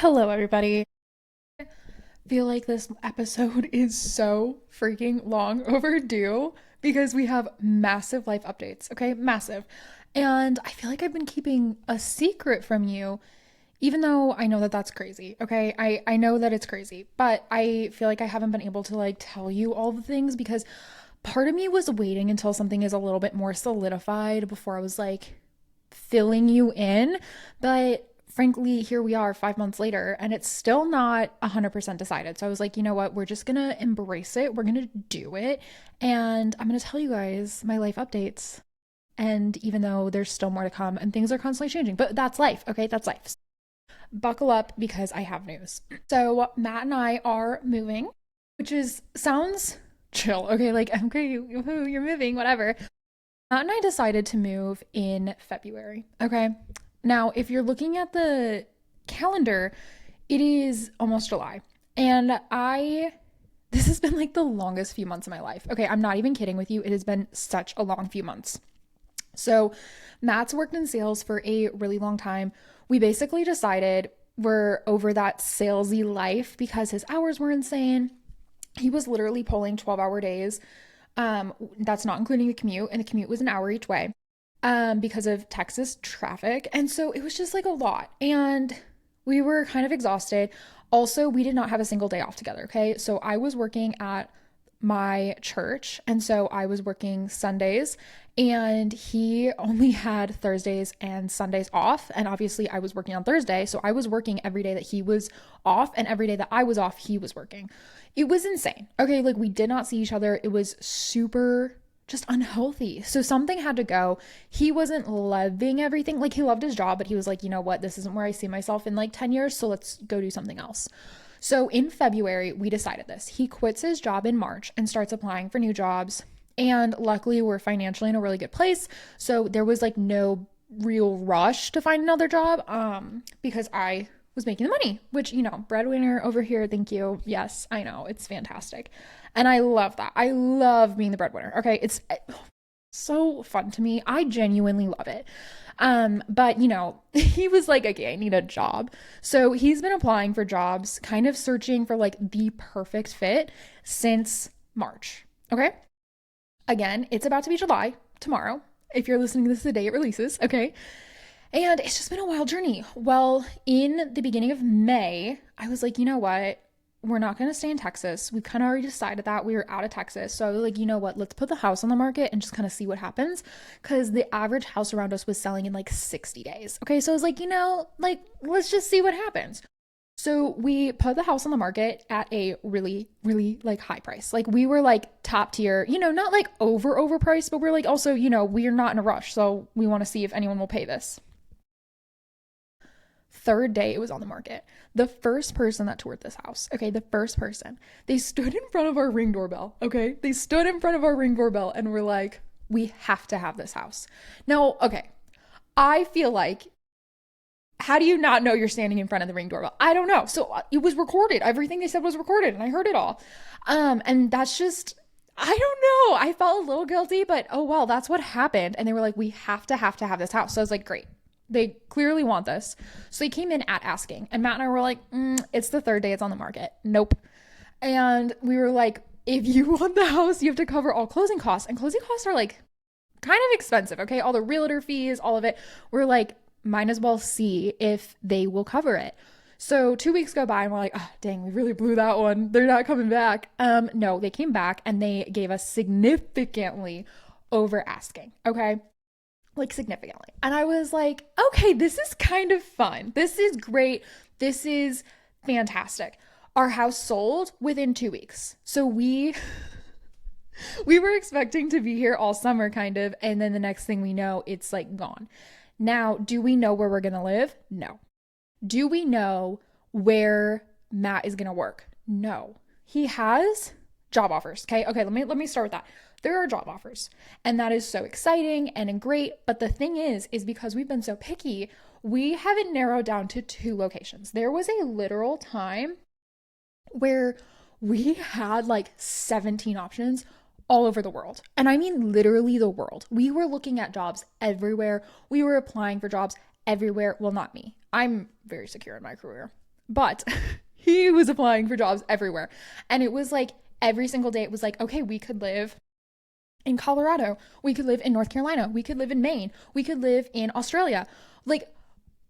Hello, everybody. I feel like this episode is so freaking long overdue because we have massive life updates, okay? Massive. And I feel like I've been keeping a secret from you, even though I know that that's crazy, okay? I know that it's crazy, but I feel like I haven't been able to like tell you all the things because part of me was waiting until something is a little bit more solidified before I was like filling you in. But frankly, here we are 5 months later, and it's still not 100% decided. So I was like, you know what? We're just going to embrace it. We're going to do it. And I'm going to tell you guys my life updates. And even though there's still more to come and things are constantly changing, but that's life. Okay. That's life. Buckle up because I have news. So Matt and I are moving, which is sounds chill. Okay. Like, okay, you're moving, whatever. Matt and I decided to move in February. Okay. Now, if you're looking at the calendar, it is almost July. And this has been like the longest few months of my life. Okay. I'm not even kidding with you. It has been such a long few months. So, Matt's worked in sales for a really long time. We basically decided we're over that salesy life because his hours were insane. He was literally pulling 12-hour days. That's not including the commute, and the commute was an hour each way because of Texas traffic. And so it was just like a lot. And we were kind of exhausted. Also, we did not have a single day off together. Okay. So I was working at my church. And so I was working Sundays and he only had Thursdays and Sundays off. And obviously, I was working on Thursday. So I was working every day that he was off, and every day that I was off, he was working. It was insane. Okay. Like we did not see each other. It was super just unhealthy. So something had to go. He wasn't loving everything. Like he loved his job, but he was like, you know what? This isn't where I see myself in like 10 years. So let's go do something else. So in February, we decided this. He quits his job in March and starts applying for new jobs. And luckily, we're financially in a really good place. So there was like no real rush to find another job because I was making the money, which, breadwinner over here. Thank you. Yes, I know. It's fantastic. And I love that. I love being the breadwinner. Okay. It's so fun to me. I genuinely love it. But he was like, okay, I need a job. So he's been applying for jobs, kind of searching for like the perfect fit since March. Okay. Again, it's about to be July tomorrow. If you're listening to this the day it releases, okay? And it's just been a wild journey. Well, in the beginning of May, I was like, you know what? We're not going to stay in Texas. We kind of already decided that we were out of Texas. So I was like, you know what? Let's put the house on the market and just kind of see what happens. Because the average house around us was selling in like 60 days. Okay. So I was like, let's just see what happens. So we put the house on the market at a really, really like high price. Like we were like top tier, not like overpriced, but we're like also, we're not in a rush. So we want to see if anyone will pay this. Third day it was on the market. The first person that toured this house, okay, the first person, they stood in front of our Ring doorbell, okay? They stood in front of our Ring doorbell and were like, we have to have this house. Now, okay, I feel like, how do you not know you're standing in front of the Ring doorbell? I don't know. So it was recorded. Everything they said was recorded and I heard it all. And that's just, I don't know. I felt a little guilty, but oh well, that's what happened. And they were like, we have to have this house. So I was like, great. They clearly want this. So they came in at asking. And Matt and I were like, it's the third day it's on the market. Nope. And we were like, if you want the house, you have to cover all closing costs. And closing costs are like kind of expensive. Okay. All the realtor fees, all of it. We're like, might as well see if they will cover it. So 2 weeks go by and we're like, oh, dang, we really blew that one. They're not coming back. No, they came back and they gave us significantly over asking. Okay. Like significantly. And I was like, okay, this is kind of fun. This is great. This is fantastic. Our house sold within 2 weeks. So we were expecting to be here all summer kind of, and then the next thing we know, it's like gone. Now, do we know where we're going to live? No. Do we know where Matt is going to work? No. He has job offers. Okay, let me start with that. There are job offers, and that is so exciting and great, but the thing is because we've been so picky, we have it narrowed down to two locations. There was a literal time where we had like 17 options all over the world. And I mean literally the world. We were looking at jobs everywhere. We were applying for jobs everywhere. Well, not me. I'm very secure in my career. But he was applying for jobs everywhere. And it was like every single day, it was like, okay, we could live in Colorado. We could live in North Carolina. We could live in Maine. We could live in Australia. Like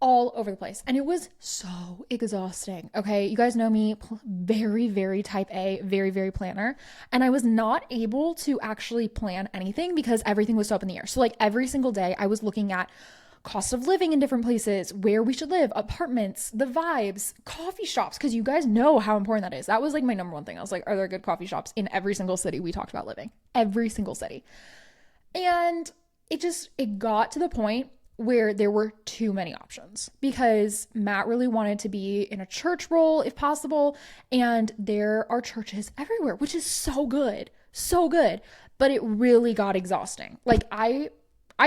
all over the place. And it was so exhausting. Okay. You guys know me, very, very type A, very, very planner. And I was not able to actually plan anything because everything was so up in the air. So, like, every single day, I was looking at cost of living in different places, where we should live, apartments, the vibes, coffee shops, because you guys know how important that is. That was like my number one thing. I was like, are there good coffee shops in every single city we talked about living? Every single city. And it got to the point where there were too many options because Matt really wanted to be in a church role if possible. And there are churches everywhere, which is so good, so good. But it really got exhausting. Like, I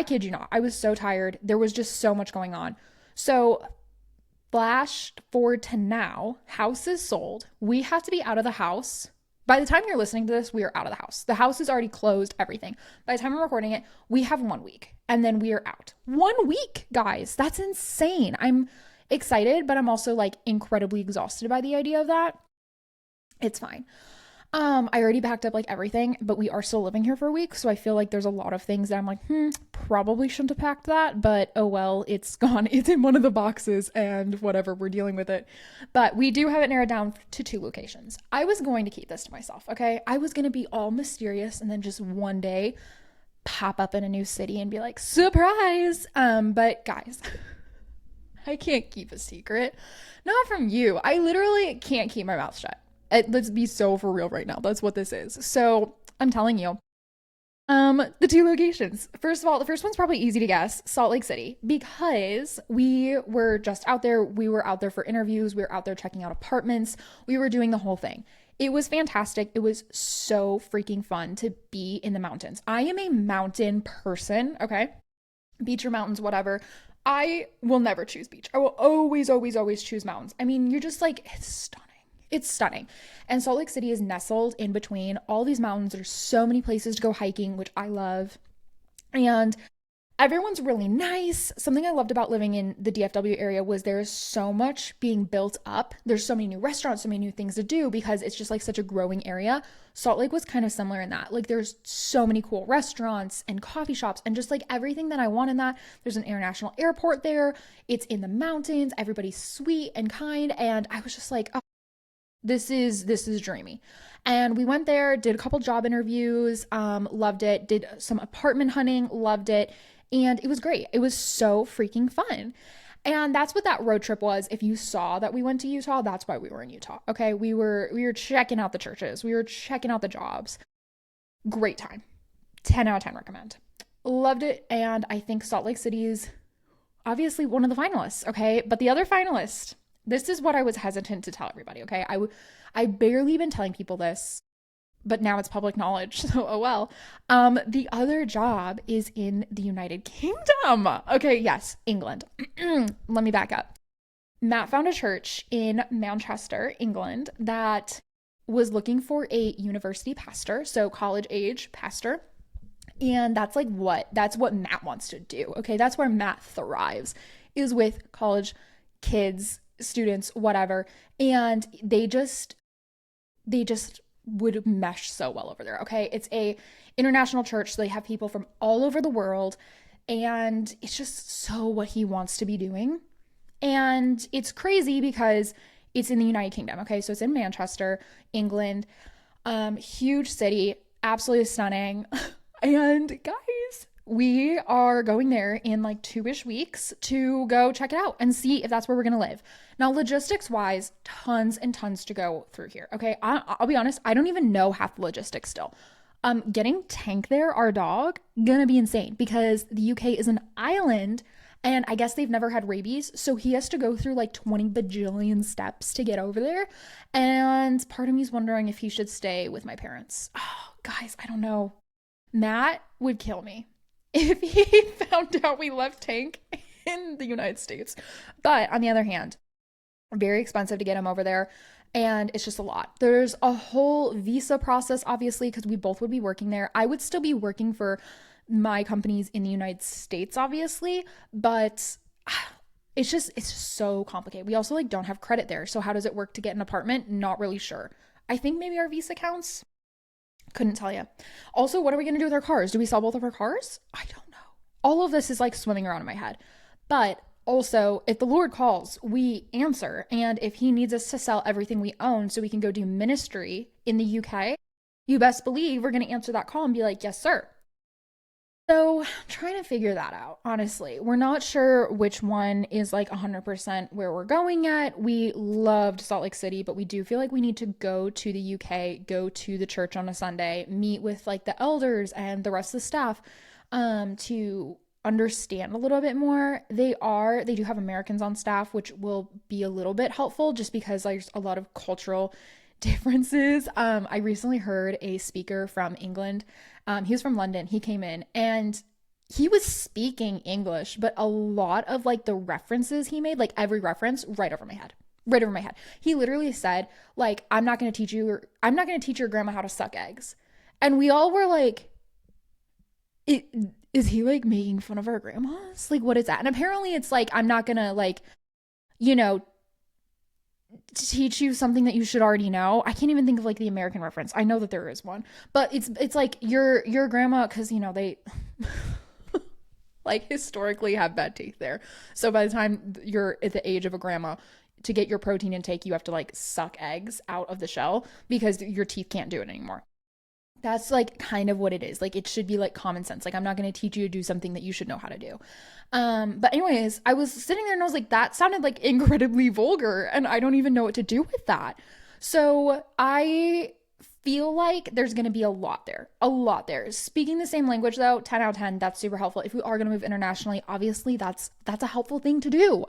kid you not, I was so tired. There was just so much going on. So, flash forward to now, house is sold. We have to be out of the house. By the time you're listening to this, we are out of the house. The house is already closed, everything. By the time I'm recording it, we have 1 week and then we are out. 1 week, guys. That's insane. I'm excited, but I'm also like incredibly exhausted by the idea of that. It's fine. I already packed up like everything, but we are still living here for a week. So I feel like there's a lot of things that I'm like, probably shouldn't have packed that, but oh well, it's gone. It's in one of the boxes and whatever, we're dealing with it. But we do have it narrowed down to 2 locations. I was going to keep this to myself, okay? I was going to be all mysterious and then just one day pop up in a new city and be like, surprise. But guys, I can't keep a secret. Not from you. I literally can't keep my mouth shut. Let's be so for real right now. That's what this is. So I'm telling you, the 2 locations. First of all, the first one's probably easy to guess, Salt Lake City, because we were just out there. We were out there for interviews. We were out there checking out apartments. We were doing the whole thing. It was fantastic. It was so freaking fun to be in the mountains. I am a mountain person, okay? Beach or mountains, whatever. I will never choose beach. I will always, always, always choose mountains. I mean, you're just like, it's stunning. It's stunning. And Salt Lake City is nestled in between all these mountains. There's so many places to go hiking, which I love. And everyone's really nice. Something I loved about living in the DFW area was there's so much being built up. There's so many new restaurants, so many new things to do because it's just like such a growing area. Salt Lake was kind of similar in that. Like, there's so many cool restaurants and coffee shops and just like everything that I want in that. There's an international airport there. It's in the mountains. Everybody's sweet and kind. And I was just like, oh, this is dreamy. And we went there, did a couple job interviews, loved it, did some apartment hunting, loved it. And it was great. It was so freaking fun. And that's what that road trip was. If you saw that we went to Utah, that's why we were in Utah. Okay. We were checking out the churches. We were checking out the jobs. Great time. 10 out of 10 recommend. Loved it. And I think Salt Lake City is obviously one of the finalists. Okay. But the other finalist, this is what I was hesitant to tell everybody. Okay. I barely been telling people this, but now it's public knowledge. So, oh well. The other job is in the United Kingdom. Okay, yes, England. Let me back up. Matt found a church in Manchester, England, that was looking for a university pastor, so college age pastor. And that's what Matt wants to do. Okay, that's where Matt thrives, is with college kids, students, whatever. And they just would mesh so well over there. Okay. It's a international church. So they have people from all over the world, and it's just so what he wants to be doing. And it's crazy because it's in the United Kingdom. Okay. So it's in Manchester, England, huge city, absolutely stunning. And guys, we are going there in like 2-ish weeks to go check it out and see if that's where we're going to live. Now, logistics wise, tons and tons to go through here. Okay. I'll be honest. I don't even know half the logistics still. Getting Tank there, our dog, gonna be insane because the UK is an island and I guess they've never had rabies. So he has to go through like 20 bajillion steps to get over there. And part of me is wondering if he should stay with my parents. Oh, guys, I don't know. Matt would kill me if he found out we left Tank in the United States. But on the other hand, very expensive to get him over there. And it's just a lot. There's a whole visa process, obviously, because we both would be working there. I would still be working for my companies in the United States, obviously. But it's just so complicated. We also like don't have credit there. So how does it work to get an apartment? Not really sure. I think maybe our Visa counts. Couldn't tell you. Also, what are we going to do with our cars? Do we sell both of our cars? I don't know. All of this is like swimming around in my head. But also, if the Lord calls, we answer. And if he needs us to sell everything we own so we can go do ministry in the UK, you best believe we're going to answer that call and be like, yes, sir. So, trying to figure that out, honestly. We're not sure which one is like 100% where we're going at. We loved Salt Lake City, but we do feel like we need to go to the UK, go to the church on a Sunday, meet with like the elders and the rest of the staff to understand a little bit more. They do have Americans on staff, which will be a little bit helpful just because like, there's a lot of cultural differences. I recently heard a speaker from England. He was from London. He came in and he was speaking English, but a lot of like the references he made, like every reference, right over my head. Right over my head. He literally said, like, I'm not gonna teach your grandma how to suck eggs. And we all were like, it, is he like making fun of our grandmas? Like, what is that? And apparently it's like, I'm not gonna like, you know, teach you something that you should already know. I can't even think of like the American reference. I know that there is one, but it's like your grandma, because you know they like historically have bad teeth there. So by the time you're at the age of a grandma, to get your protein intake, you have to like suck eggs out of the shell because your teeth can't do it anymore. That's like kind of what it is. Like it should be like common sense. Like I'm not going to teach you to do something that you should know how to do. But anyways, I was sitting there and I was like, that sounded like incredibly vulgar and I don't even know what to do with that. So I feel like there's going to be a lot there. A lot there. Speaking the same language though, 10 out of 10, that's super helpful. If we are going to move internationally, obviously that's a helpful thing to do.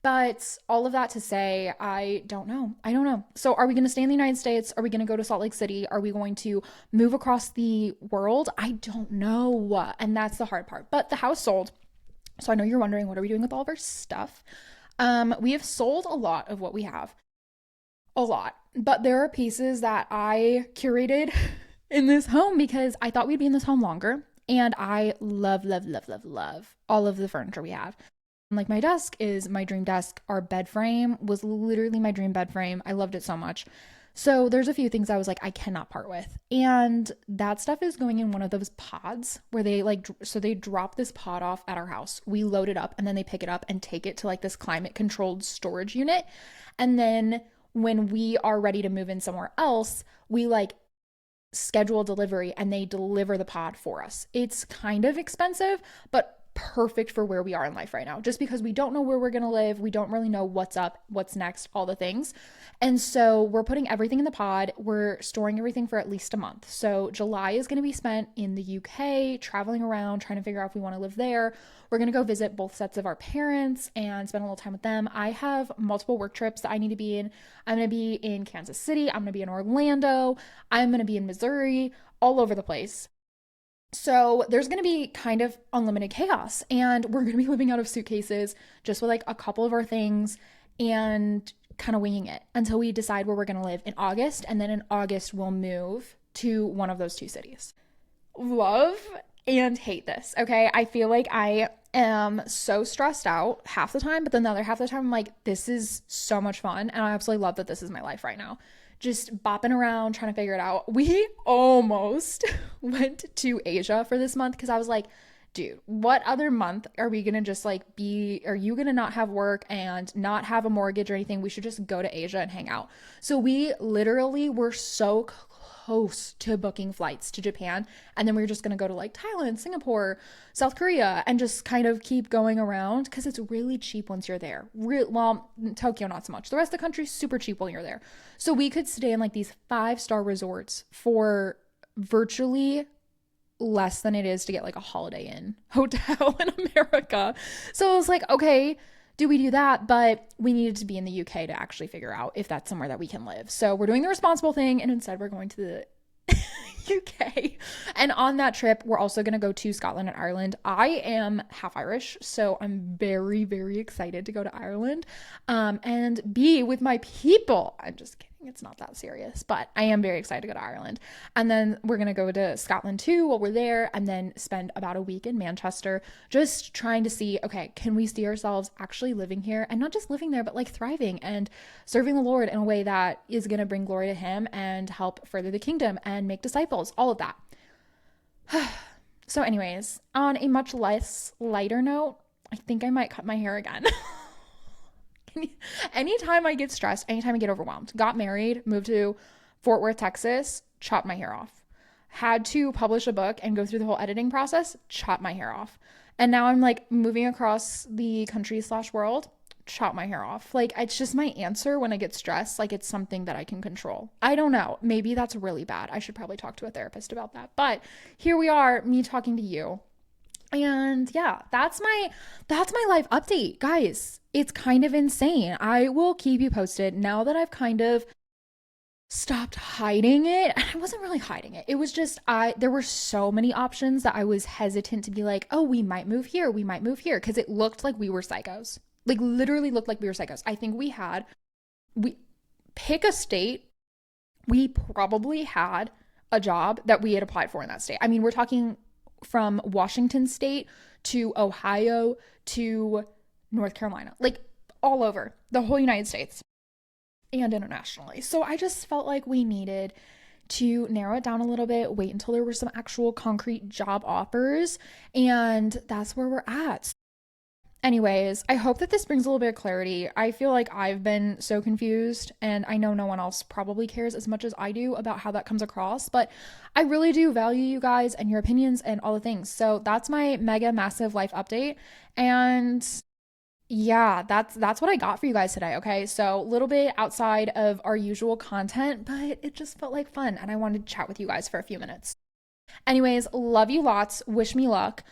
But all of that to say, I don't know. I don't know. So, are we going to stay in the United States? Are we going to go to Salt Lake City? Are we going to move across the world? I don't know. And that's the hard part. But the house sold. So, I know you're wondering, what are we doing with all of our stuff? We have sold a lot of what we have. A lot. But there are pieces that I curated in this home because I thought we'd be in this home longer. And I love, love, love, love, love all of the furniture we have. Like my desk is my dream desk. Our bed frame was literally my dream bed frame. I loved it so much. So there's a few things I was like, I cannot part with. And that stuff is going in one of those pods where they like, so they drop this pod off at our house. We load it up and then they pick it up and take it to like this climate controlled storage unit. And then when we are ready to move in somewhere else, we like schedule delivery and they deliver the pod for us. It's kind of expensive, but perfect for where we are in life right now, just because we don't know where we're going to live. We don't really know what's up, what's next, all the things. And so we're putting everything in the pod. We're storing everything for at least a month. So July is going to be spent in the UK, traveling around, trying to figure out if we want to live there. We're going to go visit both sets of our parents and spend a little time with them. I have multiple work trips that I need to be in. I'm going to be in Kansas City. I'm going to be in Orlando. I'm going to be in Missouri, all over the place. So there's going to be kind of unlimited chaos and we're going to be living out of suitcases just with like a couple of our things and kind of winging it until we decide where we're going to live in August. And then in August, we'll move to one of those two cities. Love and hate this. Okay. I feel like I am so stressed out half the time, but then the other half of the time, I'm like, this is so much fun. And I absolutely love that this is my life right now. Just bopping around, trying to figure it out. We almost went to Asia for this month because I was like, dude, what other month are we gonna just like are you gonna not have work and not have a mortgage or anything? We should just go to Asia and hang out. So we literally were so close to booking flights to Japan. And then we were just gonna go to like Thailand, Singapore, South Korea, and just kind of keep going around because it's really cheap once you're there. Well, Tokyo, not so much. The rest of the country's super cheap when you're there. So we could stay in like these 5-star resorts for virtually less than it is to get like a Holiday Inn hotel in America. So I was like, okay, do we do that? But we needed to be in the UK to actually figure out if that's somewhere that we can live. So we're doing the responsible thing and instead we're going to the UK. And on that trip, we're also going to go to Scotland and Ireland. I am half Irish, so I'm very, very excited to go to Ireland and be with my people. I'm just kidding. It's not that serious, but I am very excited to go to Ireland. And then we're going to go to Scotland too while we're there, and then spend about a week in Manchester just trying to see, okay, can we see ourselves actually living here, and not just living there, but like thriving and serving the Lord in a way that is going to bring glory to Him and help further the kingdom and make disciples, all of that. So, anyways, on a much less lighter note, I think I might cut my hair again. Anytime I get stressed, anytime I get overwhelmed, got married, moved to Fort Worth, Texas, chopped my hair off. Had to publish a book and go through the whole editing process, chop my hair off. And now I'm like moving across the country slash world, chop my hair off. Like, it's just my answer when I get stressed. Like, it's something that I can control. I don't know. Maybe that's really bad. I should probably talk to a therapist about that. But here we are, me talking to you. And yeah, that's my life update, guys. It's kind of insane. I will keep you posted now that I've kind of stopped hiding it. I wasn't really hiding it. It was just there were so many options that I was hesitant to be like, "Oh, we might move here. We might move here," because it looked like we were psychos. Like, literally looked like we were psychos. I think we pick a state, we probably had a job that we had applied for in that state. I mean, we're talking from Washington state to Ohio to North Carolina, like all over the whole United States and internationally. So I just felt like we needed to narrow it down a little bit, wait until there were some actual concrete job offers, and that's where we're at. Anyways, I hope that this brings a little bit of clarity. I feel like I've been so confused, and I know no one else probably cares as much as I do about how that comes across, but I really do value you guys and your opinions and all the things. So that's my mega massive life update. And yeah, that's what I got for you guys today, okay? So a little bit outside of our usual content, but it just felt like fun, and I wanted to chat with you guys for a few minutes. Anyways, love you lots. Wish me luck.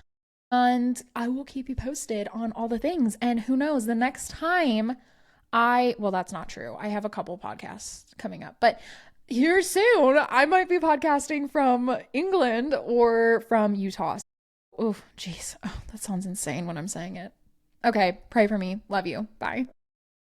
And I will keep you posted on all the things. And who knows, the next time well, that's not true. I have a couple podcasts coming up, but here soon, I might be podcasting from England or from Utah. Oh, geez. Oh, that sounds insane when I'm saying it. Okay, pray for me. Love you. Bye.